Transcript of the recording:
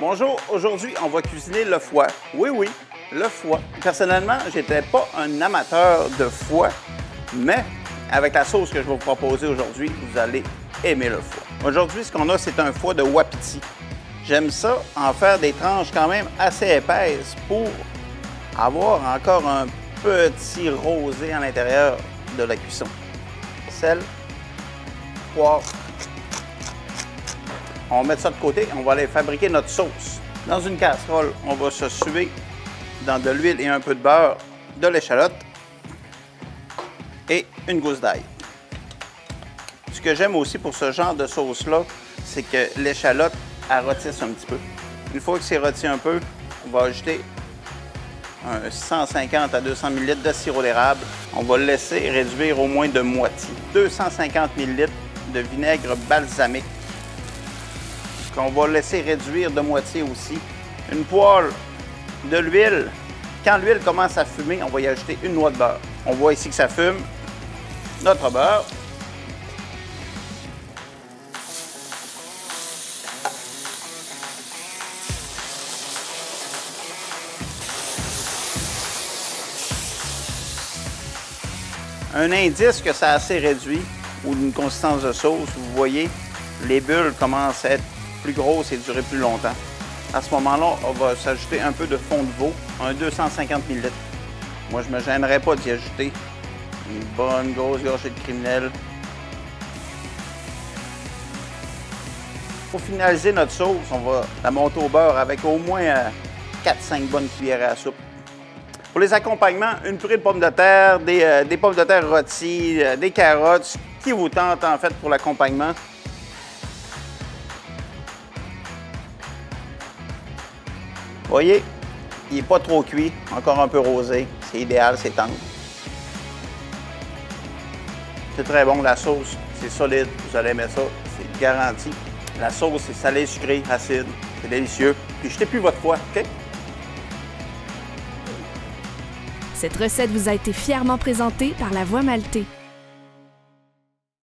Bonjour, aujourd'hui, on va cuisiner le foie. Oui, oui, le foie. Personnellement, j'étais pas un amateur de foie, mais avec la sauce que je vais vous proposer aujourd'hui, vous allez aimer le foie. Aujourd'hui, ce qu'on a, c'est un foie de wapiti. J'aime ça en faire des tranches quand même assez épaisses pour avoir encore un petit rosé à l'intérieur de la cuisson. Sel, poivre. On va mettre ça de côté, on va aller fabriquer notre sauce. Dans une casserole, on va se suer dans de l'huile et un peu de beurre, de l'échalote et une gousse d'ail. Ce que j'aime aussi pour ce genre de sauce-là, c'est que l'échalote, elle rôtisse un petit peu. Une fois que c'est rôti un peu, on va ajouter un 150 à 200 ml de sirop d'érable. On va le laisser réduire au moins de moitié. 250 ml de vinaigre balsamique qu'on va laisser réduire de moitié aussi. Une poêle de l'huile. Quand l'huile commence à fumer, on va y ajouter une noix de beurre. On voit ici que ça fume. Notre beurre. Un indice que ça a assez réduit ou d'une consistance de sauce, vous voyez, les bulles commencent à être plus grosses et durer plus longtemps. À ce moment-là, on va s'ajouter un peu de fond de veau, un 250 ml. Moi, je ne me gênerais pas d'y ajouter une bonne grosse gorgée de criminelle. Pour finaliser notre sauce, on va la monter au beurre avec au moins 4-5 bonnes cuillères à soupe. Pour les accompagnements, une purée de pommes de terre, des pommes de terre rôties, des carottes, ce qui vous tente en fait pour l'accompagnement. Vous voyez, il n'est pas trop cuit, encore un peu rosé. C'est idéal, c'est tendre. C'est très bon, la sauce, c'est solide. Vous allez aimer ça, c'est garanti. La sauce, c'est salé, sucré, acide. C'est délicieux. Puis jetez plus votre foie, OK? Cette recette vous a été fièrement présentée par La Voie Maltée.